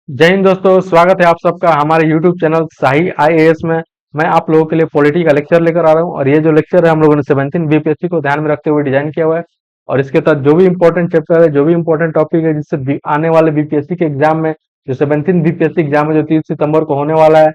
जय हिंद दोस्तों, स्वागत है आप सबका हमारे YouTube चैनल शाही आईएएस में। मैं आप लोगों के लिए पॉलिटी का लेक्चर लेकर आ रहा हूं और ये जो लेक्चर है हम लोगों ने 17 बीपीएससी को ध्यान में रखते हुए डिजाइन किया हुआ है। और इसके तहत जो भी इंपॉर्टेंट चैप्टर है, जो भी इंपॉर्टेंट टॉपिक है, जिससे आने वाले बीपीएससी के एग्जाम में, जो 17 बीपीएससी एग्जाम है जो 30 सितंबर को होने वाला है,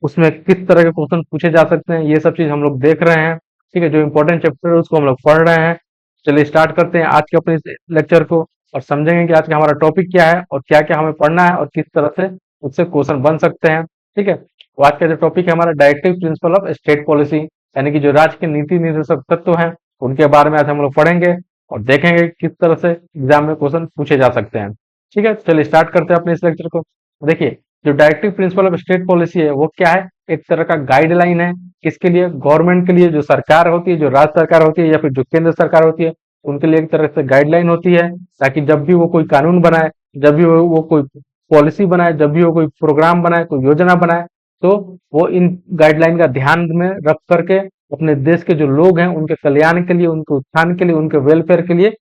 उसमें किस तरह के क्वेश्चन पूछे जा सकते हैं, ये सब चीज हम लोग देख रहे हैं। ठीक है, जो इंपॉर्टेंट चैप्टर है उसको हम लोग पढ़ रहे हैं। चलिए स्टार्ट करते हैं आज के अपने लेक्चर को और समझेंगे कि आज का हमारा टॉपिक क्या है और क्या क्या हमें पढ़ना है और किस तरह से उससे क्वेश्चन बन सकते हैं। ठीक है, तो आज का जो टॉपिक है हमारा directive principle of state policy, यानी कि जो राज्य के नीति निर्देशक तत्व हैं उनके बारे में आज हम लोग पढ़ेंगे और देखेंगे किस तरह से एग्जाम में क्वेश्चन पूछे जा सकते हैं। ठीक है, चलिए स्टार्ट करते हैं अपने इस लेक्चर को। देखिए, जो directive principle of state policy है वो क्या है? एक तरह का गाइडलाइन है। किसके लिए? गवर्नमेंट के लिए, जो सरकार होती है, जो राज्य सरकार होती है या फिर जो केंद्र सरकार होती है, उनके लिए एक तरह से गाइडलाइन होती है, ताकि जब भी वो कोई कानून बनाए, जब भी वो कोई पॉलिसी बनाए, जब भी वो कोई प्रोग्राम बनाए, कोई योजना बनाए, तो वो इन गाइडलाइन का ध्यान में रख करके अपने देश के जो लोग हैं उनके कल्याण के लिए, उनके उत्थान के लिए, उनके वेलफेयर के लिए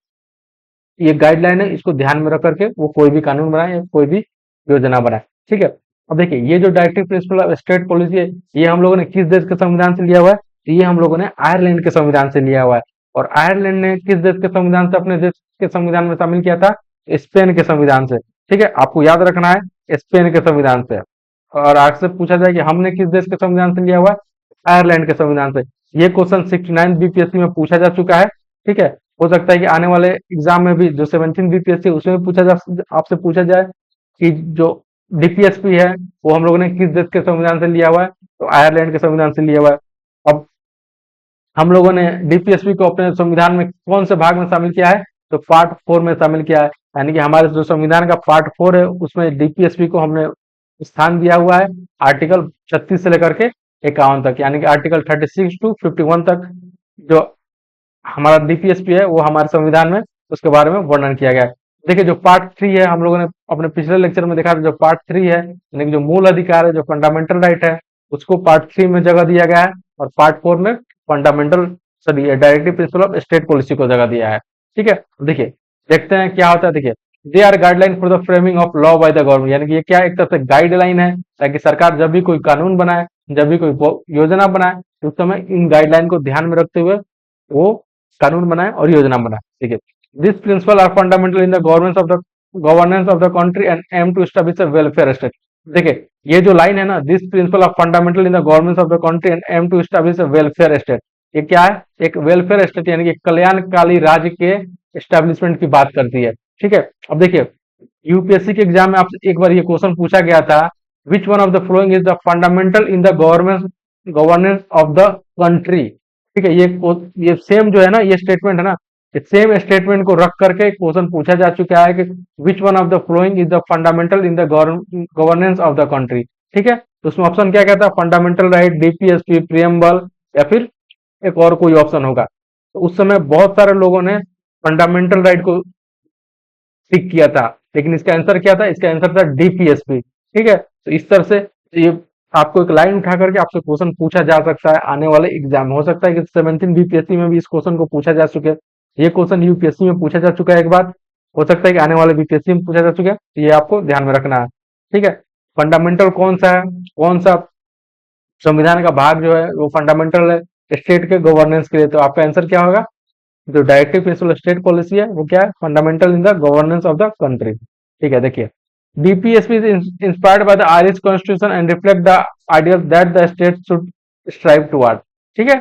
ये गाइडलाइन है, इसको ध्यान में रख करके वो कोई भी कानून बनाए या कोई भी योजना बनाए। ठीक है, अब देखिए, ये जो directive principle of state policy है, ये हम लोगों ने किस देश के संविधान से लिया हुआ है? तो ये हम लोगों ने आयरलैंड के संविधान से लिया हुआ है। और आयरलैंड ने किस देश के संविधान से अपने देश के संविधान में शामिल किया था? स्पेन के संविधान से। ठीक है, आपको याद रखना है, स्पेन के संविधान से। और आपसे पूछा जाए कि हमने किस देश के संविधान से लिया हुआ है? आयरलैंड के संविधान से। ये क्वेश्चन 69 बीपीएससी में पूछा जा चुका है। ठीक है, हो सकता है कि आने वाले एग्जाम में भी जो 17 बीपीएससी उसमें पूछा जा, आपसे पूछा जाए कि जो डीपीएसपी है वो हम लोगों ने किस देश के संविधान से लिया हुआ है? तो आयरलैंड के संविधान से लिया हुआ है। अब हम लोगों ने डीपीएसपी को अपने संविधान में कौन से भाग में शामिल किया है? तो पार्ट 4 में शामिल किया है। यानी कि हमारे जो संविधान का पार्ट 4 है उसमें डीपीएसपी को हमने स्थान दिया हुआ है, आर्टिकल 36 से लेकर के 51 तक, यानी कि आर्टिकल 36 टू 51 तक जो हमारा डीपीएसपी है वो हमारे संविधान में उसके बारे में वर्णन किया गया है। देखिए, जो पार्ट 3 है, हम लोगों ने अपने पिछले लेक्चर में देखा था, जो पार्ट 3 है यानी कि जो मूल अधिकार है, जो फंडामेंटल राइट है, उसको पार्ट 3 में जगह दिया गया है और पार्ट 4 में fundamental sorry directive principle of state policy को जगह दिया है। ठीक है, देखिए देखते हैं क्या होता है। देखिए, they are guideline for the framing of law by the government, यानी कि ये क्या, एक तरह से गाइडलाइन है, ताकि सरकार जब भी कोई कानून बनाए, जब भी कोई योजना बनाए, तो उस समय इन गाइडलाइन को ध्यान में रखते हुए वो कानून बनाए और योजना बनाए। ठीक है, this principle are fundamental in the governance of the country and aim to establish a welfare state. देखिए, ये जो लाइन है ना, this principle of fundamental in the governance of the country and aim to establish a welfare state, ये क्या है? एक welfare state यानी कि कल्याणकारी राज्य के एस्टैब्लिशमेंट की बात करती है। ठीक है, अब देखिए, यूपीएससी के एग्जाम में आपसे एक बार ये क्वेश्चन पूछा गया था, which one of the following is the fundamental in the governance of the country. ठीक है, ये सेम जो है ना, ये स्टेटमेंट है ना, इस सेम स्टेटमेंट को रख करके क्वेश्चन पूछा जा चुका है कि which one of the following is the fundamental in the governance of the country. ठीक है, तो उसमें ऑप्शन क्या कहता है? फंडामेंटल राइट, डीपीएसपी, प्रियम्बल, या फिर एक और कोई ऑप्शन होगा। तो उस समय बहुत सारे लोगों ने फंडामेंटल राइट को टिक किया था, लेकिन इसका आंसर क्या था? इसका आंसर था डीपीएसपी। ठीक है, तो इस तरह से ये आपको एक लाइन उठा करके आपसे क्वेश्चन पूछा जा सकता है आने वाले एग्जाम में। हो सकता है कि 17 बीपीएससी में भी इस क्वेश्चन को पूछा जा चुके, ये क्वेश्चन यूपीएससी में पूछा जा चुका है एक बार, हो सकता है कि आने वाले बीपीएससी में पूछा जा चुका है, तो ये आपको ध्यान में रखना है। ठीक है, फंडामेंटल कौन सा है, कौन सा संविधान का भाग जो है वो फंडामेंटल है स्टेट के गवर्नेंस के लिए? तो आपका आंसर क्या होगा? जो डायरेक्टिव प्रिंसिपल स्टेट पॉलिसी है वो क्या है? Fundamental in the governance of the country. ठीक है, देखिए, DPSP is inspired by the Irish constitution and reflect the ideal that the state should strive toward. ठीक है,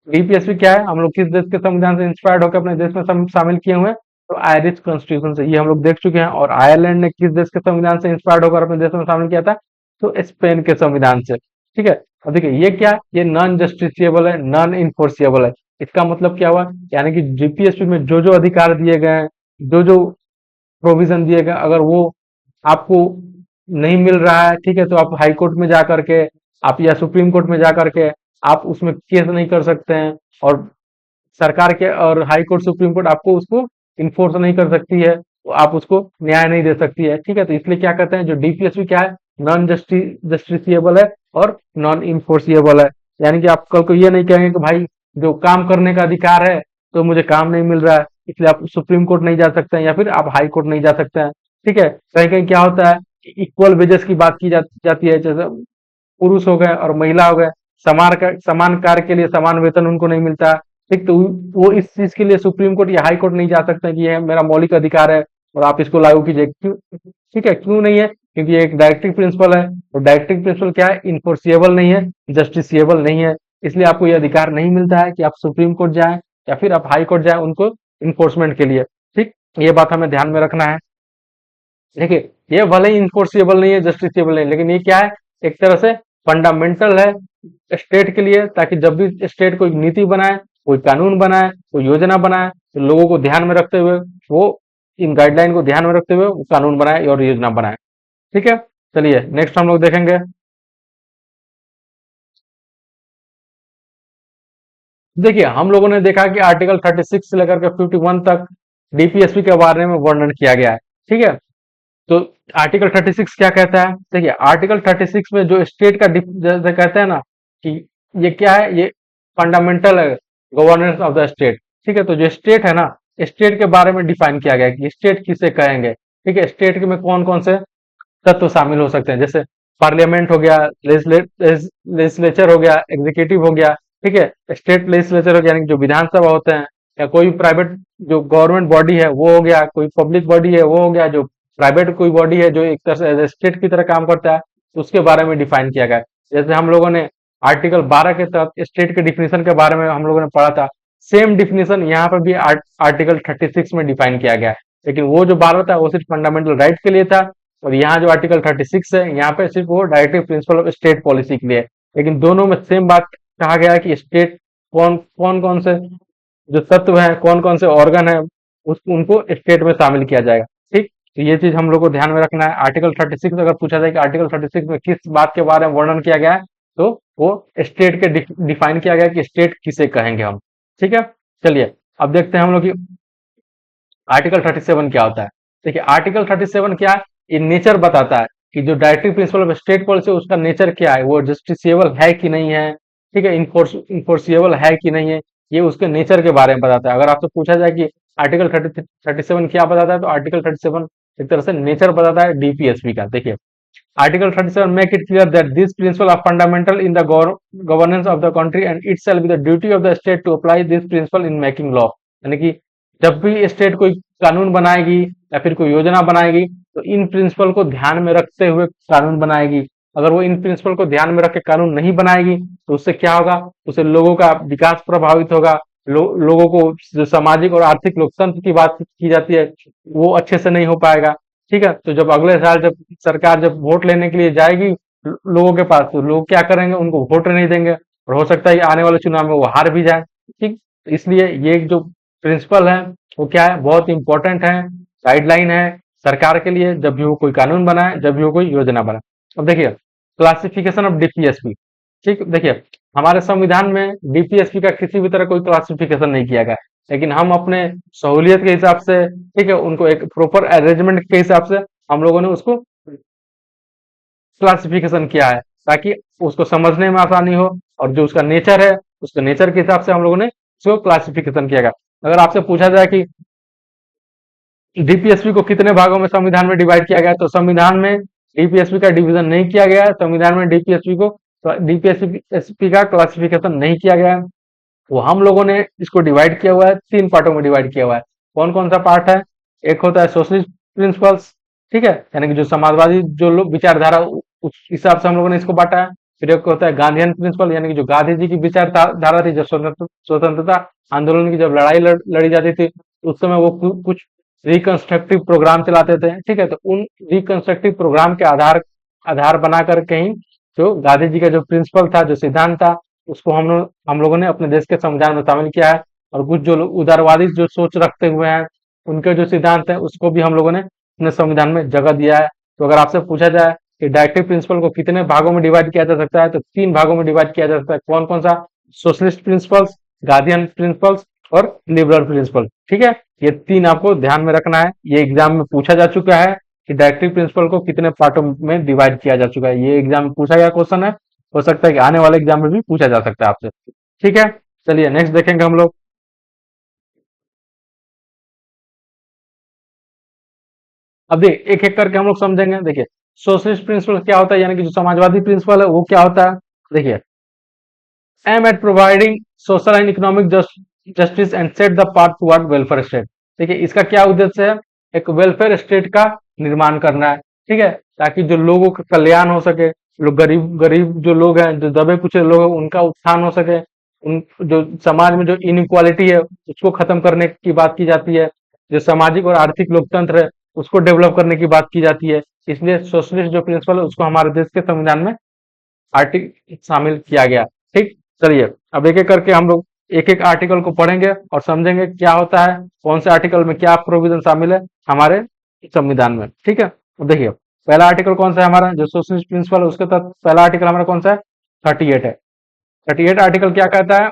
डीपीएसपी क्या है? हम लोग किस देश के संविधान से इंस्पायर्ड होकर अपने देश में शामिल किए हुए हैं? तो आयरिश कॉन्स्टिट्यूशन से, ये हम लोग देख चुके हैं। और आयरलैंड ने किस देश के संविधान से इंस्पायर्ड होकर अपने देश में शामिल किया था? तो स्पेन के संविधान से। ठीक है, अब देखिए, ये क्या, ये नॉन जस्टिसिएबल है, नॉन इन्फोर्सिएबल है। इसका मतलब क्या हुआ? यानी कि जीपीएसपी में जो जो अधिकार दिए गए हैं, जो जो प्रोविजन दिए गए, अगर वो आपको नहीं मिल रहा है, ठीक है, तो आप हाई कोर्ट में जा करके, आप या सुप्रीम कोर्ट में जा करके आप उसमें केस नहीं कर सकते हैं। और सरकार के और हाई कोर्ट, सुप्रीम कोर्ट आपको उसको इन्फोर्स नहीं कर सकती है, तो आप उसको न्याय नहीं दे सकती है। ठीक है, तो इसलिए क्या कहते हैं, जो डीपीएसपी क्या है? नॉन जस्टिसिएबल है और नॉन इन्फोर्सिएबल है। यानी कि आप कल को ये नहीं कहेंगे कि भाई जो काम करने का अधिकार है तो मुझे काम नहीं मिल रहा है, इसलिए आप सुप्रीम कोर्ट नहीं जा सकते हैं या फिर आप हाई कोर्ट नहीं जा सकते हैं। ठीक है, कहीं कहीं क्या होता है इक्वल वेजेस की बात की जाती है, जैसे पुरुष हो गए और महिला हो गए, समान कार्य के लिए समान वेतन उनको नहीं मिलता। ठीक, तो वो इस चीज के लिए सुप्रीम कोर्ट या हाई कोर्ट नहीं जा सकते कि ये मेरा मौलिक अधिकार है और आप इसको लागू कीजिए, क्यों? ठीक है, क्यों नहीं है? क्योंकि ये एक डायरेक्टिव प्रिंसिपल है, और डायरेक्टिव प्रिंसिपल क्या है? इन्फोर्सिएबल नहीं है, जस्टिसिएबल नहीं है। इसलिए आपको ये अधिकार नहीं मिलता है कि आप सुप्रीम कोर्ट जाएं या फिर आप हाई कोर्ट जाएं उनको इन्फोर्समेंट के लिए। ठीक, ये बात हमें ध्यान में रखना है। देखिए, ये भले ही इन्फोर्सिबल नहीं है, जस्टिसेबल नहीं, लेकिन ये क्या है? एक तरह से फंडामेंटल है स्टेट के लिए, ताकि जब भी स्टेट कोई नीति बनाए, कोई कानून बनाए, कोई योजना बनाए, तो लोगों को ध्यान में रखते हुए वो इन गाइडलाइन को ध्यान में रखते हुए वो कानून बनाए और योजना बनाए। ठीक है, चलिए नेक्स्ट हम लोग देखेंगे। देखिए, हम लोगों ने देखा कि आर्टिकल 36 से लेकर के 51 तक डीपीएसपी के बारे में वर्णन किया गया है। ठीक है, तो आर्टिकल 36 क्या कहता है? देखिए, आर्टिकल 36 में जो स्टेट का जैसे कहते हैं ना कि ये क्या है, ये फंडामेंटल है गवर्नेंस ऑफ द स्टेट। ठीक है, तो जो स्टेट है ना, स्टेट के बारे में डिफाइन किया गया है कि स्टेट किसे कहेंगे। ठीक है, स्टेट में कौन कौन से तत्व शामिल हो सकते हैं, जैसे पार्लियामेंट हो गया, लेजिस्लेचर हो गया, एग्जीक्यूटिव हो गया। ठीक है, स्टेट लेजिस्लेचर हो गया, यानी कि जो विधानसभा होते हैं, या कोई प्राइवेट जो गवर्नमेंट बॉडी है वो हो गया, कोई पब्लिक बॉडी है वो हो गया, जो प्राइवेट कोई बॉडी है जो एक तरह से एज ए स्टेट की तरह काम करता है, तो उसके बारे में डिफाइन किया गया है। जैसे हम लोगों ने आर्टिकल 12 के तहत स्टेट के डिफिनेशन के बारे में हम लोगों ने पढ़ा था, सेम डिफिनेशन यहाँ पर भी आर्टिकल 36 में डिफाइन किया गया है। लेकिन वो जो 12 था वो सिर्फ फंडामेंटल राइट के लिए था, और यहाँ जो आर्टिकल 36 है यहाँ पे सिर्फ वो directive principle of state policy के लिए है। लेकिन दोनों में सेम बात कहा गया है कि स्टेट कौन कौन से जो तत्व है, कौन कौन से ऑर्गन है, उनको स्टेट में शामिल किया जाएगा। ठीक, तो ये चीज हम लोग को ध्यान में रखना है। आर्टिकल 36 अगर पूछा जाए कि आर्टिकल 36 में किस बात के बारे में वर्णन किया गया है, तो वो स्टेट के डिफाइन किया गया है कि स्टेट किसे कहेंगे हम। ठीक है, चलिए अब देखते हैं हम लोग की आर्टिकल 37 क्या होता है। देखिए, आर्टिकल 37 क्या है? ये नेचर बताता है कि जो directive principle of state policy उसका नेचर क्या है, वो जस्टिसिएबल है कि नहीं है। ठीक है, इन्फोर्सिएबल है कि नहीं है, ये उसके नेचर के बारे में बताता है। अगर आपसे पूछा जाए कि आर्टिकल 37 क्या बताता है, तो आर्टिकल 37 एक तरह से नेचर बताता है डीपीएसपी का। देखिए, Article 37 make it clear that these principles are fundamental in the governance of the country and it shall be the duty of the state to apply this principle in making law। यानी कि जब भी state कोई कानून बनाएगी या फिर कोई योजना बनाएगी, तो इन प्रिंसिपल को ध्यान में रखते हुए कानून बनाएगी। अगर वो इन प्रिंसिपल को ध्यान में रख के कानून नहीं बनाएगी, तो उससे क्या होगा? उससे लोगों का विकास प्रभावित होगा। लोगों को जो सामाजिक और आर्थिक लोकतंत्र की बात की जाती है वो अच्छे से नहीं हो पाएगा। ठीक है, तो जब अगले साल जब सरकार जब वोट लेने के लिए जाएगी लोगों के पास, तो लोग क्या करेंगे? उनको वोट नहीं देंगे, और हो सकता है कि आने वाले चुनाव में वो हार भी जाए। ठीक, तो इसलिए ये जो प्रिंसिपल है वो क्या है? बहुत इंपॉर्टेंट है, गाइडलाइन है सरकार के लिए, जब भी वो कोई कानून बनाए, जब भी वो कोई योजना बनाए। अब देखिए, क्लासिफिकेशन ऑफ डीपीएसपी। ठीक, देखिए हमारे संविधान में डीपीएसपी का किसी भी तरह कोई क्लासिफिकेशन नहीं किया गया है, लेकिन हम अपने सहूलियत के हिसाब से, ठीक है, उनको एक प्रॉपर अरेंजमेंट के हिसाब से हम लोगों ने उसको क्लासिफिकेशन किया है, ताकि उसको समझने में आसानी हो, और जो उसका नेचर है उसके नेचर के हिसाब से हम लोगों ने उसको क्लासिफिकेशन किया गया। अगर आपसे पूछा जाए कि डीपीएसपी को कितने भागों में संविधान में डिवाइड किया गया है, तो संविधान में डीपीएसपी का डिवीजन नहीं किया गया है। संविधान में डीपीएसपी का क्लासिफिकेशन नहीं किया गया है। तो हम लोगों ने इसको डिवाइड किया हुआ है, 3 पार्टों में डिवाइड किया हुआ है। कौन कौन सा पार्ट है? एक होता है सोशलिस्ट प्रिंसिपल्स। ठीक है, यानी कि जो समाजवादी जो लोग विचारधारा, उस हिसाब से हम लोगों ने इसको बांटा है। फिर एक होता है गांधीयन प्रिंसिपल, यानी कि जो गांधी जी की विचारधारा थी, जब स्वतंत्रता आंदोलन की जब लड़ाई लड़ी जाती थी, उस समय वो कुछ रिकंस्ट्रक्टिव प्रोग्राम चलाते थे। ठीक है, तो उन रिकंस्ट्रक्टिव प्रोग्राम के आधार बना कर कहीं जो गांधी जी का जो प्रिंसिपल था, जो सिद्धांत था, उसको हम लोगों ने अपने देश के संविधान में शामिल किया है। और कुछ जो लोग उदारवादी जो सोच रखते हुए हैं, उनके जो सिद्धांत है उसको भी हम लोगों ने अपने संविधान में जगह दिया है। तो अगर आपसे पूछा जाए कि डायरेक्टिव प्रिंसिपल को कितने भागों में डिवाइड किया जा सकता है, तो 3 भागों में डिवाइड किया जा सकता है। कौन कौन सा? सोशलिस्ट प्रिंसिपल्स, गार्डियन प्रिंसिपल्स और लिबरल प्रिंसिपल। ठीक है, ये 3 आपको ध्यान में रखना है। ये एग्जाम में पूछा जा चुका है कि डायरेक्टिव प्रिंसिपल को कितने पार्टों में डिवाइड किया जा चुका है। ये एग्जाम में पूछा गया क्वेश्चन है, हो सकता है कि आने वाले एग्जाम में भी पूछा जा सकता है आपसे। ठीक है, चलिए नेक्स्ट देखेंगे हम लोग। अब एक एक करके हम लोग समझेंगे। देखिए, सोशलिस्ट प्रिंसिपल क्या होता है, यानी कि जो समाजवादी प्रिंसिपल है वो क्या होता है, देखिए, aim at providing social and economic justice and set the path toward welfare state. देखिए, इसका क्या उद्देश्य है, एक वेलफेयर स्टेट का निर्माण करना है, ठीक है, ताकि जो लोगों का कल्याण हो सके, लोग गरीब गरीब जो लोग हैं, जो दबे कुचले लोग हैं, उनका उत्थान हो सके, उन जो समाज में जो इनइक्वालिटी है उसको खत्म करने की बात की जाती है, जो सामाजिक और आर्थिक लोकतंत्र है उसको डेवलप करने की बात की जाती है। इसलिए सोशलिस्ट जो प्रिंसिपल है उसको हमारे देश के संविधान में आर्टिकल शामिल किया गया। ठीक, चलिए अब एक एक करके हम लोग एक एक आर्टिकल को पढ़ेंगे और समझेंगे क्या होता है, कौन से आर्टिकल में क्या प्रोविजन शामिल है हमारे संविधान में। ठीक है, तो देखिए, पहला आर्टिकल कौन सा है हमारा, जो सोशलिस्ट प्रिंसिपल है उसके तहत पहला आर्टिकल हमारा कौन सा है, 38 है। 38 आर्टिकल क्या कहता है,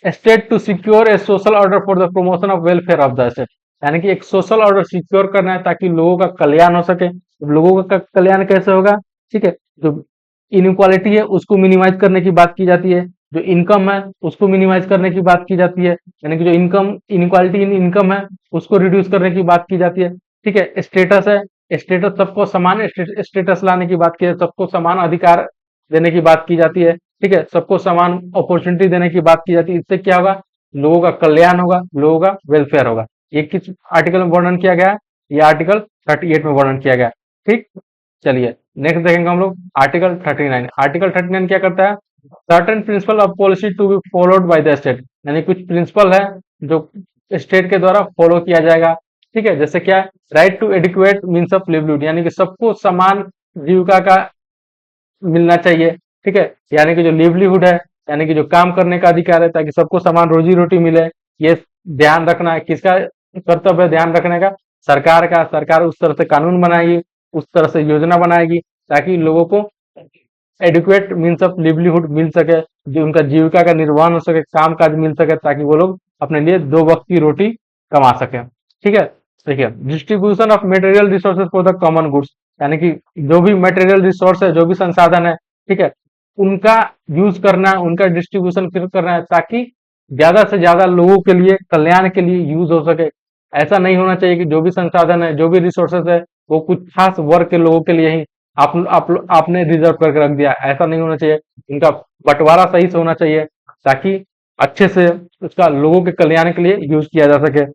state to secure a social order for the promotion of welfare of the state, यानी कि एक सोशल ऑर्डर सिक्योर करना है ताकि लोगों का कल्याण हो सके। लोगों का कल्याण कैसे होगा, ठीक है, जो इनइक्वालिटी है उसको मिनिमाइज करने की बात की जाती है, जो इनकम है उसको मिनिमाइज करने की बात की जाती है, यानी कि जो इनकम इनइक्वालिटी इन इनकम है उसको रिड्यूस करने की बात की जाती है। ठीक है, स्टेटस है, स्टेटस सबको समान स्टेटस लाने की बात की है, सबको समान अधिकार देने की बात की जाती है। ठीक है, सबको समान अपॉर्चुनिटी देने की बात की जाती है। इससे क्या होगा, लोगों का कल्याण होगा, लोगों का वेलफेयर होगा। ये किस आर्टिकल में वर्णन किया गया है, ये आर्टिकल 38 में वर्णन किया गया है। ठीक, चलिए नेक्स्ट देखेंगे हम लोग आर्टिकल 39। आर्टिकल 39 क्या करता है, certain principle of policy to be followed by the state, यानी कुछ प्रिंसिपल है जो स्टेट के द्वारा फॉलो किया जाएगा। ठीक है, जैसे क्या, right to adequate means of livelihood, यानी कि सबको समान जीविका का मिलना चाहिए। ठीक है, यानी कि जो लिवलीहुड है, यानी कि जो काम करने का अधिकार है, ताकि सबको समान रोजी रोटी मिले। ये ध्यान रखना है, किसका कर्तव्य है ध्यान रखने का, सरकार का। सरकार उस तरह से कानून बनाएगी, उस तरह से योजना बनाएगी ताकि लोगों को एडुकेट मीन्स ऑफ लिवलीहुड मिल सके, जो उनका जीविका का निर्वहन हो सके, काम काज मिल सके, ताकि वो लोग अपने लिए 2 वक्त की रोटी कमा सके। ठीक है, देखिए, distribution of material resources for the common goods, यानी कि जो भी मटेरियल रिसोर्स है, जो भी संसाधन है, ठीक है, उनका यूज करना है, उनका डिस्ट्रीब्यूशन करना है, ताकि ज्यादा से ज्यादा लोगों के लिए कल्याण के लिए यूज हो सके। ऐसा नहीं होना चाहिए कि जो भी संसाधन है, जो भी रिसोर्सेज है, वो कुछ खास वर्ग के लोगों के लिए ही आपने रिजर्व करके रख दिया, ऐसा नहीं होना चाहिए। इनका बंटवारा सही से होना चाहिए ताकि अच्छे से उसका लोगों के कल्याण के लिए यूज किया जा सके।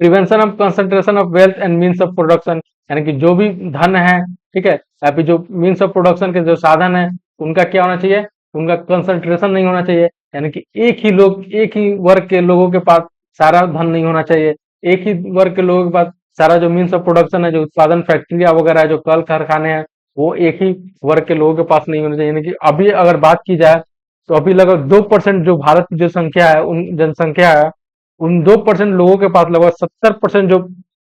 Prevention of concentration of wealth and means of production, यानी कि जो भी धन है, ठीक है, या फिर जो मीन्स ऑफ प्रोडक्शन के जो साधन है, उनका क्या होना चाहिए, उनका कंसंट्रेशन नहीं होना चाहिए, यानी कि एक ही वर्ग के लोगों के पास सारा धन नहीं होना चाहिए। एक ही वर्ग के लोगों के पास सारा जो मीन्स ऑफ प्रोडक्शन है, जो उत्पादन फैक्ट्रिया वगैरह है, जो कल कारखाने हैं, वो एक ही वर्ग के लोगों के पास नहीं होने चाहिए। यानी कि अभी अगर बात की जाए तो अभी लगभग 2% जो भारत की जो संख्या है, उन जनसंख्या है, उन 2% लोगों के पास लगभग 70% जो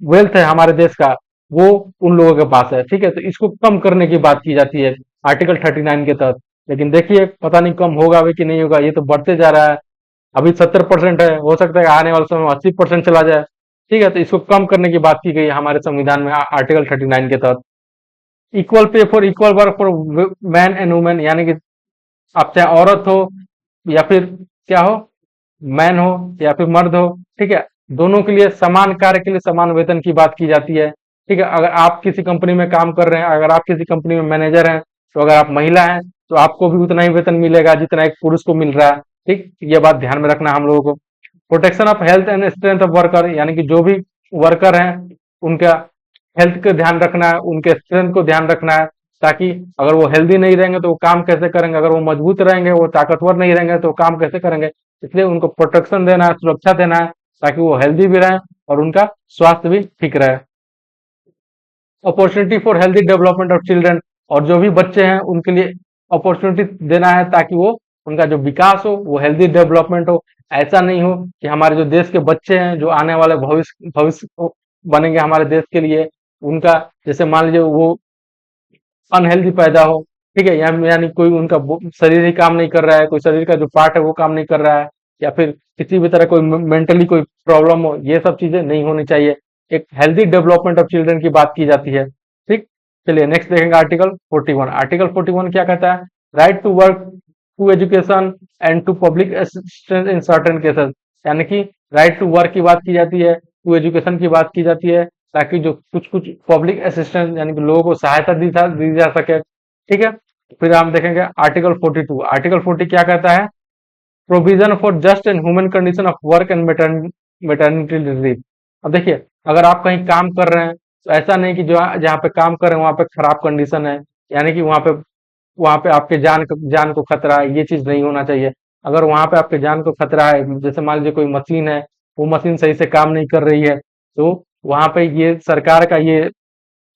वेल्थ है हमारे देश का, वो उन लोगों के पास है। ठीक है, तो इसको कम करने की बात की जाती है आर्टिकल 39 के तहत। लेकिन देखिए, पता नहीं कम होगा भी कि नहीं होगा, ये तो बढ़ते जा रहा है। अभी 70% है, हो सकता है आने वाले समय में 80% चला जाए। ठीक है, तो इसको कम करने की बात की गई है हमारे संविधान में आर्टिकल 39 के तहत। Equal pay for equal work for man and women, यानी कि आप चाहे औरत हो या फिर क्या हो, मैन हो या फिर मर्द हो, ठीक है, दोनों के लिए समान कार्य के लिए समान वेतन की बात की जाती है। ठीक है, अगर आप किसी कंपनी में काम कर रहे हैं, अगर आप किसी कंपनी में मैनेजर हैं, तो अगर आप महिला हैं तो आपको भी उतना ही वेतन मिलेगा जितना एक पुरुष को मिल रहा है। ठीक, ये बात ध्यान में रखना हम लोगों को। Protection of health and strength of worker, यानी कि जो भी वर्कर हैं उनका हेल्थ का ध्यान रखना है, उनके स्ट्रेंथ को ध्यान रखना है, ताकि अगर वो हेल्दी नहीं रहेंगे तो वो काम कैसे करेंगे, अगर वो मजबूत रहेंगे, वो ताकतवर नहीं रहेंगे तो वो काम कैसे करेंगे। इसलिए उनको प्रोटेक्शन देना है, सुरक्षा देना है, ताकि वो हेल्दी भी रहे और उनका स्वास्थ्य भी ठीक रहे। Opportunity for healthy development of children, और जो भी बच्चे हैं उनके लिए अपॉर्चुनिटी देना है ताकि वो उनका जो विकास हो वो हेल्दी डेवलपमेंट हो। ऐसा नहीं हो कि हमारे जो देश के बच्चे हैं, जो आने वाले भविष्य भविष्य बनेंगे हमारे देश के लिए, उनका जैसे मान लीजिए वो अनहेल्दी पैदा हो। ठीक है, यानी कोई उनका शरीर ही काम नहीं कर रहा है, कोई शरीर का जो पार्ट है वो काम नहीं कर रहा है, या फिर किसी भी तरह कोई मेंटली कोई प्रॉब्लम हो, ये सब चीजें नहीं होनी चाहिए। एक हेल्दी डेवलपमेंट ऑफ चिल्ड्रन की बात की जाती है। ठीक, चलिए नेक्स्ट देखेंगे आर्टिकल 41। आर्टिकल 41 क्या कहता है, right to work, to education and to public assistance in certain cases, यानी कि राइट टू वर्क की बात की जाती है, टू एजुकेशन की बात की जाती है, ताकि जो कुछ कुछ पब्लिक असिस्टेंस यानी कि लोगों को सहायता दी जा सके। ठीक है, फिर हम देखेंगे आर्टिकल 42। आर्टिकल 40 क्या कहता है? Provision for just and human condition of work and maternity relief. अब देखिए, अगर आप कहीं काम कर रहे हैं तो ऐसा नहीं कि जो जहाँ पे काम कर रहे हैं वहां पे खराब कंडीशन है, यानी कि वहां पे आपके जान को खतरा है, ये चीज नहीं होना चाहिए। अगर वहां पे आपके जान को खतरा है, जैसे मान लीजिए कोई मशीन है, वो मशीन सही से काम नहीं कर रही है, तो वहां पे ये सरकार का ये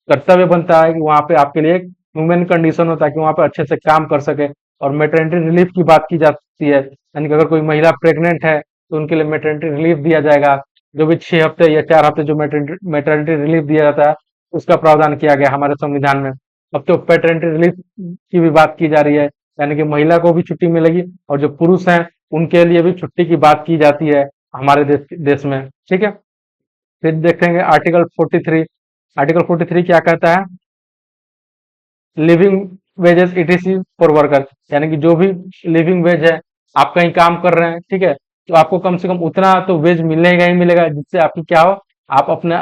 कर्तव्य बनता है कि वहां पे आपके लिए एक ह्यूमन कंडीशन होता है कि वहां पे अच्छे से काम कर सके। और मेटर्निटी रिलीफ की बात की जाती है, यानी कि अगर कोई महिला प्रेग्नेंट है तो उनके लिए मेटर्निटी रिलीफ दिया जाएगा। जो भी 6 हफ्ते या 4 हफ्ते जो मेटर्निटी रिलीफ दिया जाता है, उसका प्रावधान किया गया हमारे संविधान में। अब तो पेटर्निटी रिलीफ की भी बात की जा रही है, यानी कि महिला को भी छुट्टी मिलेगी और जो पुरुष हैं उनके लिए भी छुट्टी की बात की जाती है हमारे देश में। ठीक है, फिर देखेंगे आर्टिकल 43। आर्टिकल 43 क्या कहता है? Living wages etc for worker, यानी कि जो भी लिविंग वेज है, आप कहीं काम कर रहे हैं, ठीक है, तो आपको कम से कम उतना तो वेज मिलेगा ही मिलेगा जिससे आपकी क्या हो, आप अपना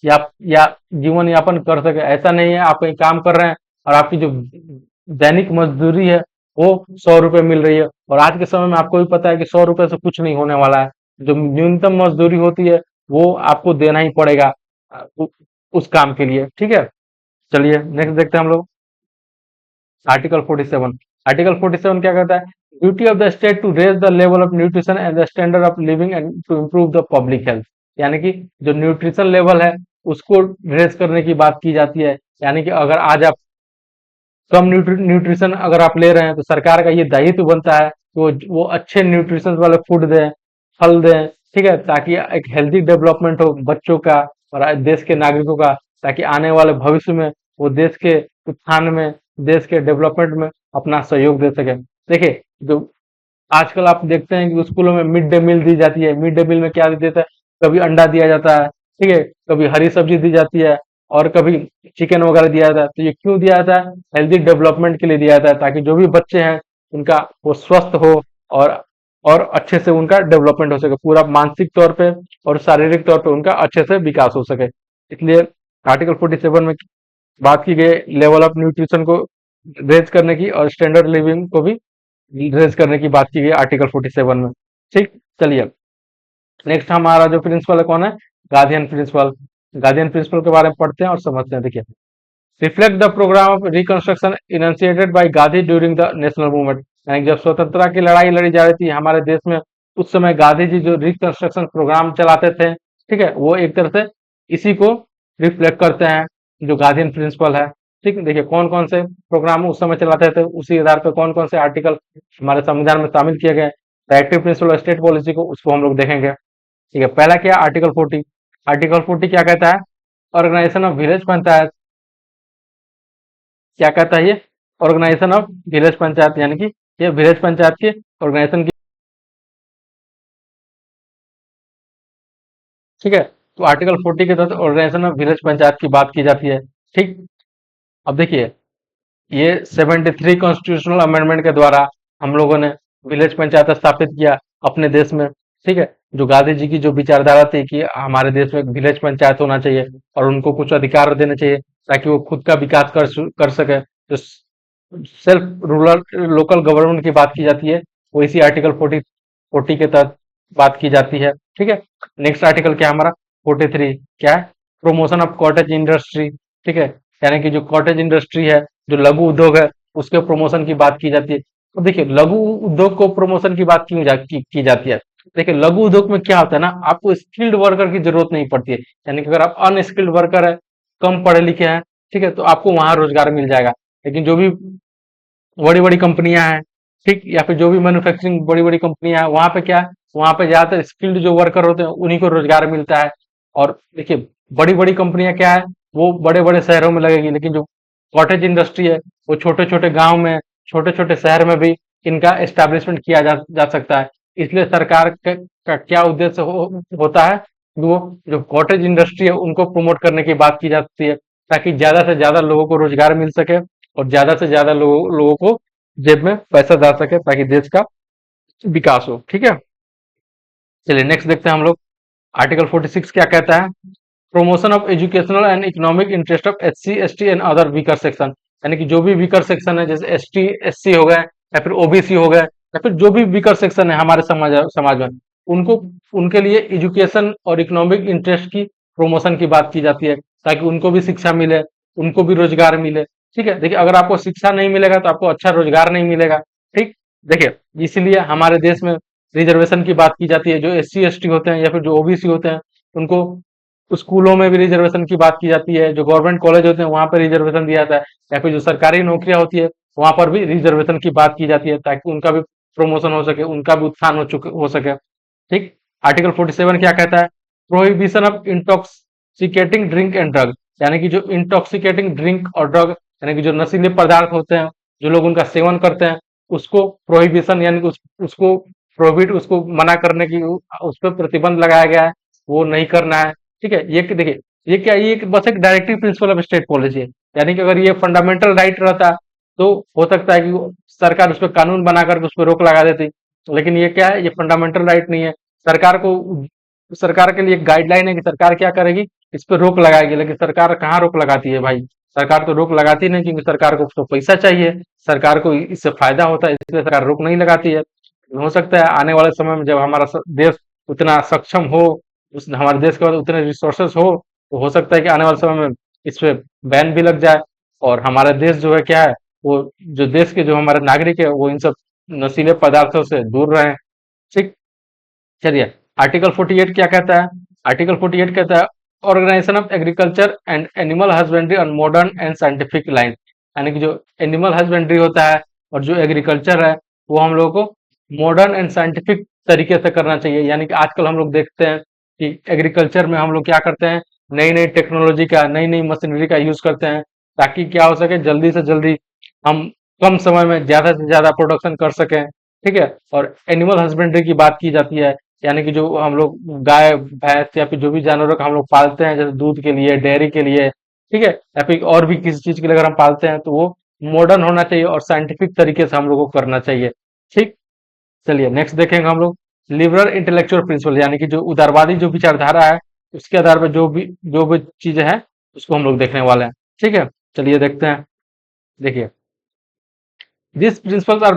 या जीवन यापन कर सके। ऐसा नहीं है आप कहीं काम कर रहे हैं और आपकी जो दैनिक मजदूरी है वो 100 रुपये मिल रही है, और आज के समय में आपको भी पता है कि 100 रुपये से कुछ नहीं होने वाला है। जो न्यूनतम मजदूरी होती है वो आपको देना ही पड़ेगा उस काम के लिए। ठीक है, चलिए नेक्स्ट देखते हैं हम लोग आर्टिकल 47। आर्टिकल 47 क्या कहता है? Duty of the state to raise the level of nutrition and the standard of living and to improve the public health, यानी कि जो न्यूट्रिशन लेवल है उसको रेज करने की बात की जाती है। यानी कि अगर आज आप कम न्यूट्रिशन अगर आप ले रहे हैं तो सरकार का ये दायित्व बनता है कि वो अच्छे न्यूट्रिशन वाले फूड दें, फल दें, ठीक है, ताकि एक हेल्दी डेवलपमेंट हो बच्चों का और देश के नागरिकों का, ताकि आने वाले भविष्य में वो देश के उत्थान में, देश के डेवलपमेंट में अपना सहयोग दे सके। देखिए, जो आजकल आप देखते हैं कि स्कूलों में मिड डे मील दी जाती है। मिड डे मील में क्या देता है? कभी अंडा दिया जाता है, ठीक है, कभी हरी सब्जी दी जाती है और कभी चिकन वगैरह दिया जाता है। तो ये क्यों दिया जाता है? हेल्दी डेवलपमेंट के लिए दिया जाता है, ताकि जो भी बच्चे हैं उनका वो स्वस्थ हो और और अच्छे से उनका डेवलपमेंट हो सके, पूरा मानसिक तौर पे और शारीरिक तौर पे उनका अच्छे से विकास हो सके। इसलिए आर्टिकल 47 में बात की गई लेवल ऑफ न्यूट्रिशन को रेज करने की और स्टैंडर्ड लिविंग को भी रेज करने की बात की गई आर्टिकल 47 में। ठीक, चलिए नेक्स्ट हमारा जो प्रिंसिपल है कौन है? Guardian principal. गार्डियन प्रिंसिपल के बारे में पढ़ते हैं और समझते हैं। देखिए, reflect the program of reconstruction initiated by Gandhi during the national movement, यानी जब स्वतंत्रता की लड़ाई लड़ी जा रही थी हमारे देश में, उस समय गांधी जी जो रिकंस्ट्रक्शन प्रोग्राम चलाते थे, ठीक है, वो एक तरह से इसी को रिफ्लेक्ट करते हैं, जो गार्डियन प्रिंसिपल है। ठीक है, देखिए कौन कौन से प्रोग्राम उस समय चलाते थे, उसी आधार पर कौन कौन से आर्टिकल हमारे संविधान में शामिल किए गए, डायरेक्टिव प्रिंसिपल स्टेट पॉलिसी को, उसको हम लोग देखेंगे। ठीक है, पहला क्या? आर्टिकल 40। आर्टिकल 40 क्या कहता है? Organisation of village panchayat. क्या कहता है ये? ऑर्गेनाइजेशन ऑफ विलेज पंचायत, यानी कि ये विलेज पंचायत के ऑर्गेनाइजेशन की। ठीक है, तो आर्टिकल 40 के तहत ऑर्गेनाइजेशन ऑफ विलेज पंचायत की बात की जाती है। ठीक, अब देखिए, ये 73 कॉन्स्टिट्यूशनल अमेंडमेंट के द्वारा हम लोगों ने विलेज पंचायत स्थापित किया अपने देश में। ठीक है, जो गांधी जी की जो विचारधारा थी कि हमारे देश में एक विलेज पंचायत होना चाहिए और उनको कुछ अधिकार देने चाहिए ताकि वो खुद का विकास कर सके, तो सेल्फ रूरल लोकल गवर्नमेंट की बात की जाती है, वो इसी आर्टिकल 40 के तहत बात की जाती है। ठीक है, नेक्स्ट आर्टिकल क्या है हमारा? 43 क्या है? Promotion of cottage industry. ठीक है, यानी कि जो कॉटेज इंडस्ट्री है, जो लघु उद्योग है, उसके प्रमोशन की बात की जाती है। तो देखिए, लघु उद्योग को प्रमोशन की बात की जाती है। देखिए, लघु उद्योग में क्या होता है ना, आपको स्किल्ड वर्कर की जरूरत नहीं पड़ती है, यानी कि अगर आप अनस्किल्ड वर्कर है, कम पढ़े लिखे हैं, ठीक है, तो आपको वहां रोजगार मिल जाएगा। लेकिन जो भी बड़ी बड़ी कंपनियां हैं, ठीक, या फिर जो भी मैन्युफैक्चरिंग बड़ी बड़ी कंपनियां हैं, वहां पे क्या है, वहां पे ज्यादातर स्किल्ड जो वर्कर होते हैं उन्हीं को रोजगार मिलता है। और देखिए, बड़ी बड़ी कंपनियां क्या है, वो बड़े बड़े शहरों में लगेगी, लेकिन जो कॉटेज इंडस्ट्री है वो छोटे छोटे गांव में, छोटे छोटे शहर में भी इनका एस्टेब्लिशमेंट किया जा सकता है। इसलिए सरकार का क्या उद्देश्य होता है कि वो जो कॉटेज इंडस्ट्री है उनको प्रमोट करने की बात की जाती है, ताकि ज्यादा से ज्यादा लोगों को रोजगार मिल सके और ज्यादा से ज्यादा लोगों को जेब में पैसा जा सके, ताकि देश का विकास हो। ठीक है, चलिए नेक्स्ट देखते हैं हम लोग आर्टिकल 46 क्या कहता है? Promotion of educational and economic interest of SC ST and other weaker section, यानी कि जो भी वीकर सेक्शन है जैसे ST SC हो गए या फिर OBC हो गए या फिर जो भी वीकर सेक्शन है हमारे समाज में, उनको उनके लिए एजुकेशन और इकोनॉमिक इंटरेस्ट की प्रमोशन की बात की जाती है, ताकि उनको भी शिक्षा मिले, उनको भी रोजगार मिले। ठीक है, देखिए अगर आपको शिक्षा नहीं मिलेगा तो आपको अच्छा रोजगार नहीं मिलेगा। ठीक, देखिए इसीलिए हमारे देश में रिजर्वेशन की बात की जाती है। जो SC ST होते हैं या फिर जो OBC होते हैं उनको स्कूलों में भी रिजर्वेशन की बात की जाती है, जो गवर्नमेंट कॉलेज होते हैं वहां पर रिजर्वेशन दिया जाता है, या फिर जो सरकारी नौकरियां होती है वहां पर भी रिजर्वेशन की बात की जाती है, ताकि उनका भी प्रमोशन हो सके, उनका भी उत्थान हो सके। ठीक, आर्टिकल 47 क्या कहता है? Prohibition of intoxicating drink and drug, यानी कि जो इंटॉक्सिकेटिंग ड्रिंक और ड्रग, यानी कि जो नशीले पदार्थ होते हैं, जो लोग उनका सेवन करते हैं, उसको प्रोहिबिशन यानी कि उसको प्रोहिबिट, उसको मना करने की, उस पर प्रतिबंध लगाया गया है, वो नहीं करना है। ठीक है, ये देखिए ये क्या, ये बस एक directive principle of state policy है, यानी कि अगर ये फंडामेंटल राइट रहता तो हो सकता है कि सरकार उस पर कानून बनाकर उस पर रोक लगा देती, लेकिन ये क्या है, ये फंडामेंटल राइट नहीं है। सरकार को, सरकार के लिए एक गाइडलाइन है कि सरकार क्या करेगी, इस पर रोक लगाएगी, लेकिन सरकार कहाँ रोक लगाती है भाई? सरकार तो रोक लगाती नहीं, क्योंकि सरकार को तो पैसा चाहिए, सरकार को इससे फायदा होता है, इसलिए सरकार रोक नहीं लगाती है। हो सकता है आने वाले समय में जब हमारा देश उतना सक्षम हो, उस हमारे देश के पास उतने रिसोर्सेस हो, तो हो सकता है कि आने वाले समय में इस पे बैन भी लग जाए, और हमारा देश जो है क्या है, वो जो देश के जो हमारे नागरिक है वो इन सब नशीले पदार्थों से दूर रहे। ठीक, चलिए आर्टिकल 48 क्या कहता है? आर्टिकल 48 कहता है organisation of agriculture and animal husbandry on modern and scientific line, यानी कि जो एनिमल हस्बेंड्री होता है और जो एग्रीकल्चर है वो हम लोगों को मॉडर्न एंड साइंटिफिक तरीके से करना चाहिए। यानी कि आजकल हम लोग देखते हैं कि एग्रीकल्चर में हम लोग क्या करते हैं, नई नई टेक्नोलॉजी का, नई नई मशीनरी का यूज करते हैं, ताकि क्या हो सके, जल्दी से जल्दी हम कम समय में ज्यादा से ज्यादा प्रोडक्शन कर सकें। ठीक है, और एनिमल हस्बेंड्री की बात की जाती है, यानी कि जो हम लोग गाय भैंस या फिर जो भी जानवरों का हम लोग पालते हैं, जैसे दूध के लिए, डेयरी के लिए, ठीक है, या फिर और भी किसी चीज के लिए अगर हम पालते हैं तो वो मॉडर्न होना चाहिए और साइंटिफिक तरीके से हम लोग को करना चाहिए। ठीक, चलिए नेक्स्ट देखेंगे हम लोग लिबरल इंटेलेक्चुअल प्रिंसिपल, यानी कि जो उदारवादी जो विचारधारा है उसके आधार पर जो भी चीजें हैं उसको हम लोग देखने वाले हैं। ठीक है, चलिए देखते हैं। देखिए these principles are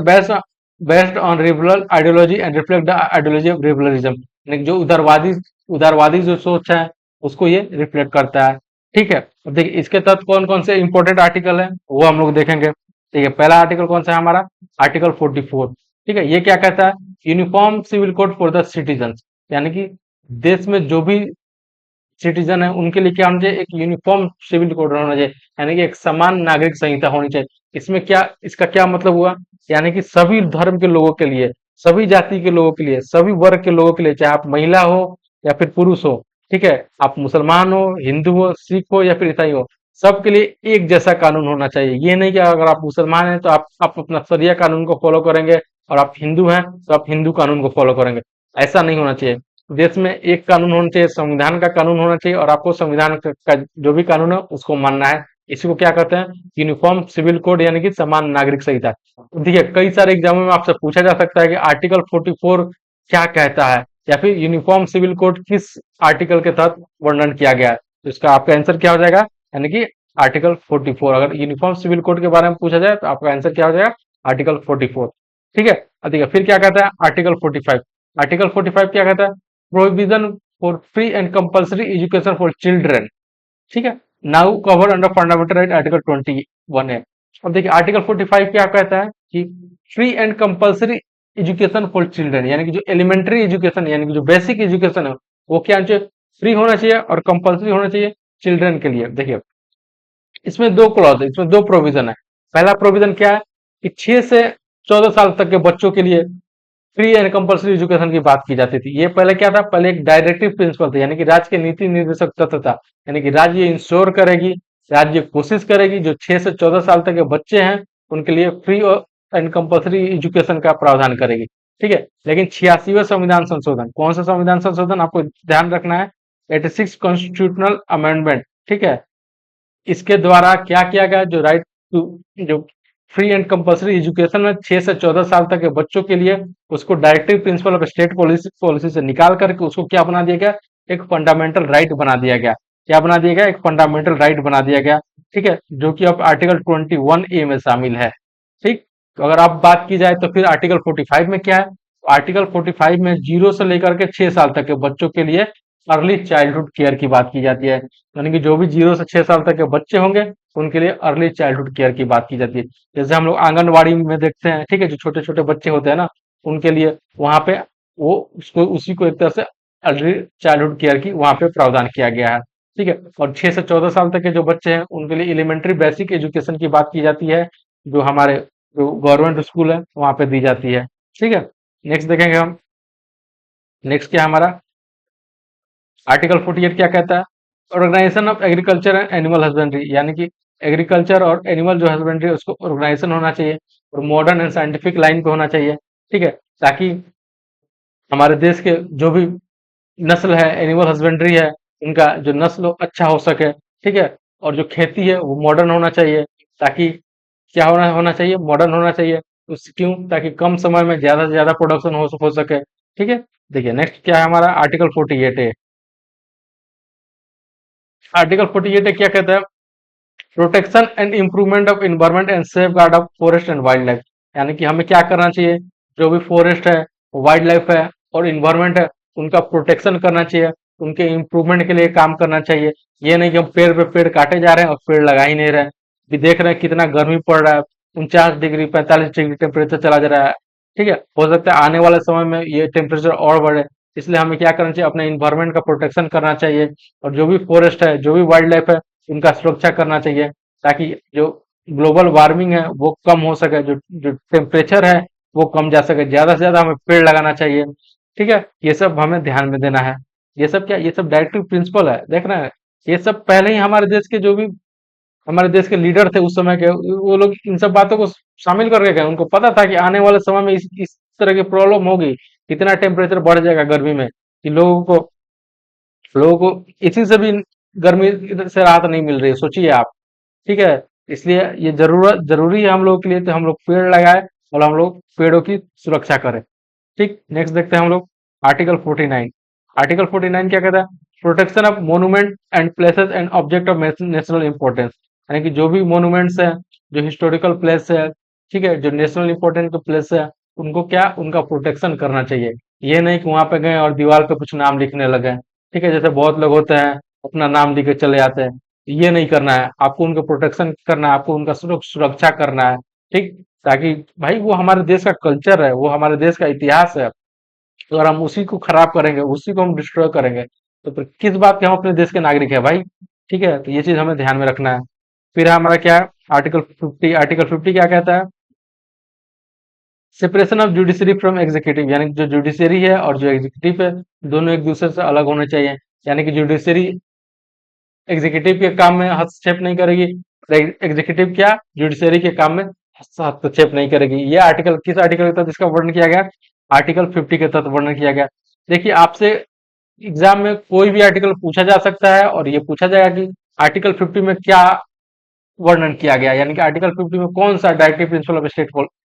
based on liberal ideology and reflect the ideology of liberalism, यानी कि जो उदारवादी जो सोच है उसको ये रिफ्लेक्ट करता है। ठीक है, अब देखिए इसके तहत कौन कौन से इंपॉर्टेंट आर्टिकल है वो हम लोग देखेंगे। ठीक है, पहला आर्टिकल कौन सा है हमारा? आर्टिकल 44। ठीक है, ये क्या कहता है? Uniform civil code for the citizen, यानी कि देश में जो भी सिटीजन है उनके लिए क्या होना चाहिए, एक यूनिफॉर्म सिविल कोड होना चाहिए, यानी कि एक समान नागरिक संहिता होनी चाहिए। इसमें क्या, इसका क्या मतलब हुआ, यानी कि सभी धर्म के लोगों के लिए, सभी जाति के लोगों के लिए, सभी वर्ग के लोगों के लिए, चाहे आप महिला हो या फिर पुरुष हो, ठीक है, आप मुसलमान हो, हिंदू हो, सिख हो या फिर ईसाई हो, सबके लिए एक जैसा कानून होना चाहिए। ये नहीं कि अगर आप मुसलमान हैं तो आप अपना शरिया कानून को फॉलो करेंगे, और आप हिंदू हैं तो आप हिंदू कानून को फॉलो करेंगे, ऐसा नहीं होना चाहिए। देश में एक कानून होना चाहिए, संविधान का कानून होना चाहिए, और आपको संविधान का जो भी कानून है उसको मानना है। इसी को क्या कहते हैं? यूनिफॉर्म सिविल कोड, यानी कि समान नागरिक संहिता। देखिए कई सारे एग्जामों में आपसे पूछा जा सकता है कि आर्टिकल 44 क्या कहता है, या फिर यूनिफॉर्म सिविल कोड किस आर्टिकल के तहत वर्णन किया गया है, तो इसका आपका आंसर क्या हो जाएगा, यानी कि आर्टिकल 44। अगर यूनिफॉर्म सिविल कोड के बारे में पूछा जाए तो आपका आंसर क्या हो जाएगा? आर्टिकल 44। ठीक है, अब देखिए फिर क्या कहता है आर्टिकल 45। आर्टिकल 45 क्या कहता है? Prohibition for free and compulsory education for children. ठीक है, now cover under fundamental right article 21 है। अब देखिए आर्टिकल 45 क्या कहता है कि free and compulsory education for children, यानी कि जो एलिमेंट्री एजुकेशन यानी कि जो बेसिक एजुकेशन है वो क्या होना चाहिए? फ्री होना चाहिए और कंपल्सरी होना चाहिए चिल्ड्रन के लिए। देखिए इसमें दो क्लॉज है, इसमें दो प्रोविजन है। पहला प्रोविजन क्या है कि 6 से 14 साल तक के बच्चों के लिए फ्री एंड कंपल्सरी एजुकेशन की बात की जाती थी। ये पहले क्या था? पहले एक डायरेक्टिव प्रिंसिपल था, यानी कि राज्य के नीति निर्देशक तत्व था, यानी कि राज्य इंश्योर करेगी, राज्य कोशिश करेगी जो 6 से 14 साल तक के बच्चे हैं उनके लिए फ्री एंड कंपल्सरी एजुकेशन का प्रावधान करेगी। ठीक है, लेकिन 86वें संविधान संशोधन, कौन सा संविधान संशोधन आपको ध्यान रखना है? 86 कॉन्स्टिट्यूशनल अमेंडमेंट। ठीक है, इसके द्वारा क्या किया गया, जो राइट टू, जो फ्री एंड कंपल्सरी एजुकेशन में 6 से 14 साल तक के बच्चों के लिए, उसको directive principle of state policy से निकाल करके उसको क्या बना दिया गया? एक फंडामेंटल राइट बना दिया गया। क्या बना दिया गया, एक फंडामेंटल राइट बना दिया गया। ठीक है, जो कि अब आर्टिकल 21A में शामिल है। ठीक, तो अगर आप बात की जाए तो फिर आर्टिकल 45 में क्या है, आर्टिकल 45 में 0 से लेकर के 6 साल तक के बच्चों के लिए अर्ली चाइल्डहुड केयर की बात की जाती है। यानी कि जो भी 0 से 6 साल तक के बच्चे होंगे उनके लिए अर्ली चाइल्डहुड केयर की बात की जाती है। जैसे हम लोग आंगनवाड़ी में देखते हैं, ठीक है, जो छोटे छोटे बच्चे होते हैं ना, उनके लिए वहां पे वो उसको उसी को एक तरह से अर्ली चाइल्डहुड केयर की वहां पे प्रावधान किया गया है। ठीक है, और 6 से 14 साल तक के जो बच्चे हैं उनके लिए एलिमेंट्री बेसिक एजुकेशन की बात की जाती है, जो हमारे जो गवर्नमेंट स्कूल है वहां पे दी जाती है। ठीक है, नेक्स्ट देखेंगे हम। नेक्स्ट क्या है हमारा, आर्टिकल 48 क्या कहता है, organisation of agriculture and animal husbandry, यानी कि एग्रीकल्चर और एनिमल जो हस्बेंड्री है उसको ऑर्गेनाइजेशन होना चाहिए और मॉडर्न एंड साइंटिफिक लाइन पे होना चाहिए। ठीक है, ताकि हमारे देश के जो भी नस्ल है, एनिमल हस्बेंड्री है, उनका जो नस्ल हो अच्छा हो सके। ठीक है, और जो खेती है वो मॉडर्न होना चाहिए, ताकि क्या होना होना चाहिए, मॉडर्न होना चाहिए। उस क्यों, ताकि कम समय में ज्यादा से ज्यादा प्रोडक्शन हो सके। ठीक है, देखिए नेक्स्ट क्या है हमारा, आर्टिकल 48 है। आर्टिकल 48 क्या कहता है, protection and improvement of environment and safe guard of forest and wild life, यानी कि हमें क्या करना चाहिए, जो भी फॉरेस्ट है, वाइल्ड लाइफ है और इन्वायरमेंट है, उनका प्रोटेक्शन करना चाहिए, उनके इम्प्रूवमेंट के लिए काम करना चाहिए। ये नहीं कि हम पेड़ पे पेड़ काटे जा रहे हैं और पेड़ लगा ही नहीं रहे हैं। अभी देख रहे हैं कितना गर्मी पड़ रहा है, 49 डिग्री 45 डिग्री टेम्परेचर चला जा रहा है। ठीक है, हो सकता है आने वाले समय में ये टेम्परेचर और बढ़े, इसलिए हमें क्या करना चाहिए, अपने इन्वायरमेंट का प्रोटेक्शन करना चाहिए और जो भी फॉरेस्ट है, जो भी वाइल्ड लाइफ है, उनका सुरक्षा करना चाहिए, ताकि जो ग्लोबल वार्मिंग है वो कम हो सके, जो जो टेम्परेचर है वो कम जा सके, ज्यादा से ज्यादा हमें पेड़ लगाना चाहिए। ठीक है, ये सब हमें ध्यान में देना है। ये सब क्या, ये सब डायरेक्टिव प्रिंसिपल है, देख रहे हैं, ये सब पहले ही हमारे देश के जो भी हमारे देश के लीडर थे उस समय के, वो लोग इन सब बातों को शामिल करके गए। उनको पता था कि आने वाले समय में इस तरह की प्रॉब्लम होगी, इतना टेम्परेचर बढ़ जाएगा गर्मी में कि लोगों को इसी से भी गर्मी से राहत नहीं मिल रही है, सोचिए आप। ठीक है, इसलिए ये जरूरी है हम लोगों के लिए, तो हम लोग पेड़ लगाए और हम लोग पेड़ों की सुरक्षा करें। ठीक, नेक्स्ट देखते हैं हम लोग, आर्टिकल 49। आर्टिकल 49 क्या कहता है, protection of monument and places and object of national importance, यानी कि जो भी मोन्यूमेंट्स है, जो हिस्टोरिकल प्लेस है, ठीक है, जो नेशनल इंपॉर्टेंट के प्लेस है, उनको क्या, उनका प्रोटेक्शन करना चाहिए। ये नहीं कि वहां पे गए और दीवार पे कुछ नाम लिखने लगे। ठीक है, जैसे बहुत लोग होते हैं अपना नाम लिख के चले जाते हैं, ये नहीं करना है, आपको उनका प्रोटेक्शन करना है, आपको उनका सुरक्षा करना है। ठीक, ताकि भाई वो हमारे देश का कल्चर है, वो हमारे देश का इतिहास है। तो अगर हम उसी को खराब करेंगे, उसी को हम डिस्ट्रॉय करेंगे, तो फिर किस बात के हम अपने देश के नागरिक है भाई। ठीक है, तो ये चीज हमें ध्यान में रखना है। फिर हमारा क्या है, आर्टिकल 50 क्या कहता है, separation of judiciary from executive, यानी कि जो जुडिशरी है और जो एग्जीक्यूटिव है, दोनों एक दूसरे से अलग होने चाहिए। यानी कि जुडिशरी एग्जीक्यूटिव के काम में हस्तक्षेप नहीं करेगी, एग्जीक्यूटिव क्या जुडिशरी के काम में हस्तक्षेप नहीं करेगी। ये आर्टिकल किस आर्टिकल के तहत इसका वर्णन किया गया, आर्टिकल 50 के तहत वर्णन किया गया। देखिए आपसे एग्जाम में कोई भी आर्टिकल पूछा जा सकता है और ये पूछा जाएगा कि आर्टिकल 50 में क्या वर्णन किया गया, यानी कि आर्टिकल 50 में कौन सा directive principle of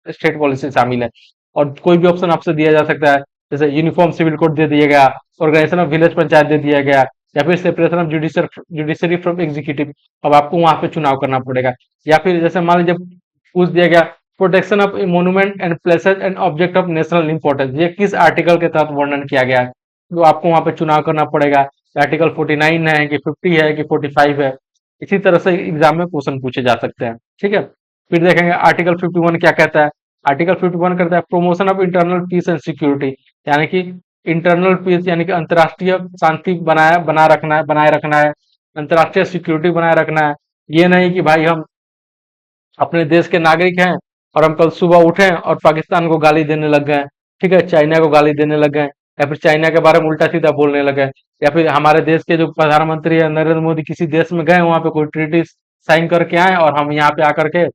state policy शामिल है। और कोई भी ऑप्शन आपसे दिया जा सकता है, जैसे यूनिफॉर्म सिविल कोड दे दिया गया, ऑर्गेनाइजेशन ऑफ विलेज पंचायत दे दिया गया, या फिर separation of judiciary from executive. अब आपको वहां पे चुनाव करना पड़ेगा। या फिर जैसे मान लीजिए पूछ दिया गया, protection of monument and places and object of national importance, ये किस आर्टिकल के तहत वर्णन किया गया है, तो आपको वहां पे चुनाव करना पड़ेगा। आर्टिकल 49 है कि 50 है कि 45 है, इसी तरह से एग्जाम में क्वेश्चन पूछे जा सकते हैं। ठीक है, फिर देखेंगे आर्टिकल 51 क्या कहता है। आर्टिकल 51 कहता है promotion of internal peace and security, यानी कि इंटरनल पीस यानी कि अंतर्राष्ट्रीय शांति बनाए रखना है, अंतर्राष्ट्रीय सिक्योरिटी बनाए रखना है। ये नहीं कि भाई हम अपने देश के नागरिक हैं और हम कल सुबह उठे और पाकिस्तान को गाली देने लग गए, ठीक है, चाइना को गाली देने लग गए, या फिर चाइना के बारे में उल्टा सीधा बोलने लगे, या फिर हमारे देश के जो प्रधानमंत्री है नरेंद्र मोदी किसी देश में गए, वहां पे कोई ट्रीटी साइन करके आए और हम यहाँ पे आकर के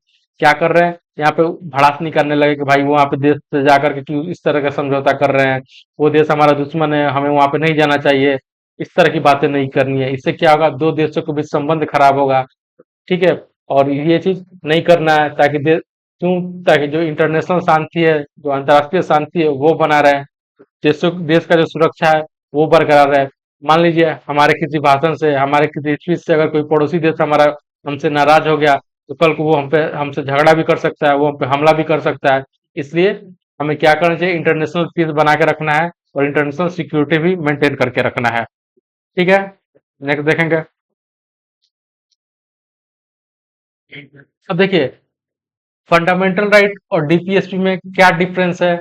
क्या कर रहे हैं, यहाँ पे भड़ासनी करने लगे कि भाई वहां पे देश से जाकर के क्यों इस तरह का समझौता कर रहे हैं, वो देश हमारा दुश्मन है, हमें वहां पे नहीं जाना चाहिए। इस तरह की बातें नहीं करनी है, इससे क्या होगा, दो देशों के बीच संबंध खराब होगा। ठीक है, और ये चीज नहीं करना है, ताकि ताकि जो इंटरनेशनल शांति है, जो अंतर्राष्ट्रीय शांति है वो बना रहे, देश का जो सुरक्षा है वो बरकरार रहे। मान लीजिए हमारे किसी भाषण से, हमारे किसी स्पीच से अगर कोई पड़ोसी देश हमारा हमसे नाराज हो गया, तो कल को वो हम पे हमसे झगड़ा भी कर सकता है, वो हम पे हमला भी कर सकता है। इसलिए हमें क्या करना चाहिए, इंटरनेशनल पीस बना के रखना है और इंटरनेशनल सिक्योरिटी भी मेंटेन करके रखना है। ठीक है, नेक्स्ट देखेंगे। अब देखिए, फंडामेंटल राइट और डीपीएसपी में क्या डिफरेंस है,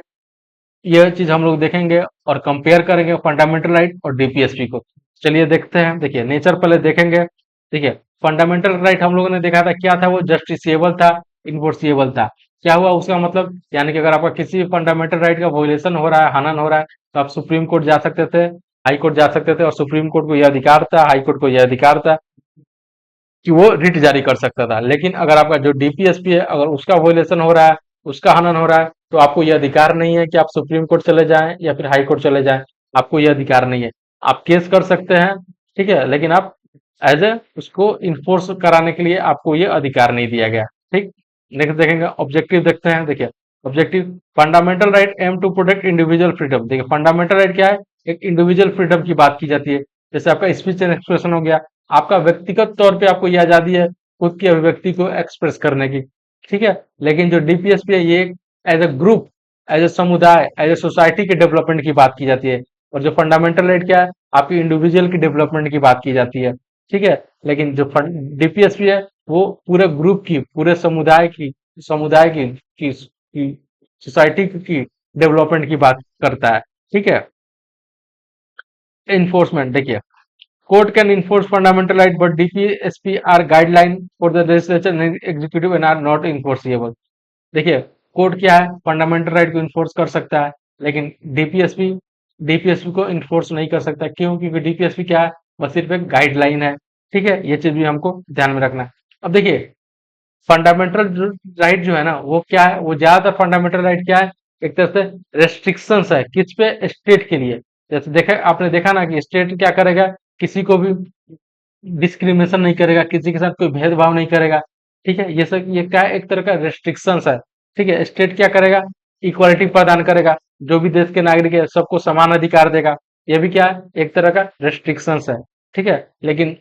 यह चीज हम लोग देखेंगे और कंपेयर करेंगे फंडामेंटल राइट और डीपीएसपी को। चलिए देखते हैं। देखिए, नेचर पहले देखेंगे। देखिए, फंडामेंटल राइट हम लोगों ने देखा था, क्या था वो, जस्टिसेबल था, इन्फोर्सिएबल था। क्या हुआ उसका मतलब, यानी कि अगर आपका किसी फंडामेंटल राइट का वोलेशन हो रहा है, हनन हो रहा है, तो आप सुप्रीम कोर्ट जा सकते थे, हाई कोर्ट जा सकते थे, और सुप्रीम कोर्ट को यह अधिकार था, हाई कोर्ट को यह अधिकार था कि वो रिट जारी कर सकता था। लेकिन अगर आपका जो डीपीएसपी है, अगर उसका वोलेशन हो रहा है, उसका हनन हो रहा है, तो आपको यह अधिकार नहीं है कि आप सुप्रीम कोर्ट चले जाएं या फिर हाई कोर्ट चले जाएं। आपको यह अधिकार नहीं है। आप केस कर सकते हैं, ठीक है, लेकिन आप एज ए उसको इन्फोर्स कराने के लिए आपको ये अधिकार नहीं दिया गया। ठीक। नेक्स्ट देखेंगे, ऑब्जेक्टिव देखते हैं। देखिए, objective, fundamental right aim to protect individual freedom. देखिए, फंडामेंटल राइट क्या है, एक इंडिविजुअल फ्रीडम की बात की जाती है। जैसे आपका स्पीच एंड एक्सप्रेशन हो गया, आपका व्यक्तिगत तौर पे आपको ये आजादी है खुद की अभिव्यक्ति को एक्सप्रेस करने की। ठीक है। लेकिन जो डीपीएसपी है, ये as a group, as a समुदाय, एज ए सोसाइटी के डेवलपमेंट की बात की जाती है। और जो फंडामेंटल राइट क्या है, आपकी इंडिविजुअल की डेवलपमेंट की बात की जाती है। ठीक है। लेकिन जो डीपीएसपी है, वो पूरे ग्रुप की, पूरे समुदाय की सोसाइटी की डेवलपमेंट की बात करता है। ठीक है। इन्फोर्समेंट, देखिए, court can enforce fundamental right, but DPSP are guideline for the legislature and executive and are not enforceable। देखिए, कोर्ट क्या है, फंडामेंटल राइट को इन्फोर्स कर सकता है, लेकिन डीपीएसपी को इन्फोर्स नहीं कर सकता। क्यों? क्योंकि डीपीएसपी क्या है, बस सिर्फ एक गाइडलाइन है। ठीक है, ये चीज भी हमको ध्यान में रखना है। अब देखिए, फंडामेंटल राइट जो है ना, वो क्या है, वो ज्यादातर फंडामेंटल राइट क्या है, एक तरह से रेस्ट्रिक्शंस है, किस पे, स्टेट के लिए। जैसे देखा, आपने देखा ना कि स्टेट क्या करेगा, किसी को भी डिस्क्रिमिनेशन नहीं करेगा, किसी के साथ कोई भेदभाव नहीं करेगा। ठीक है, ये सब, ये क्या है, एक तरह का रेस्ट्रिक्शंस है। ठीक है, स्टेट क्या करेगा, इक्वालिटी प्रदान करेगा, जो भी देश के नागरिक है सबको समान अधिकार देगा। ये भी क्या है, एक तरह का रेस्ट्रिक्शंस है। ठीक है। लेकिन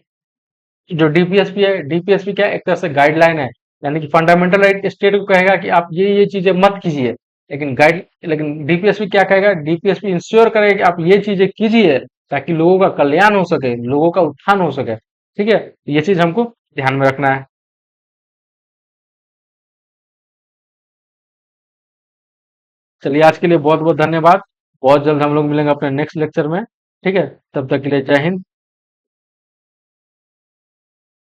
जो डीपीएसपी है, डीपीएसपी क्या है, एक तरह से गाइडलाइन है। यानी कि फंडामेंटल राइट स्टेट को कहेगा कि आप ये चीजें मत कीजिए, लेकिन डीपीएसपी क्या कहेगा, डीपीएसपी इंश्योर करेगा कि आप ये चीजें कीजिए, ताकि लोगों का कल्याण हो सके, लोगों का उत्थान हो सके। ठीक है, ये चीज हमको ध्यान में रखना है। चलिए, आज के लिए बहुत बहुत धन्यवाद। बहुत जल्द हम लोग मिलेंगे अपने नेक्स्ट लेक्चर में। ठीक है, तब तक के लिए जय हिंद।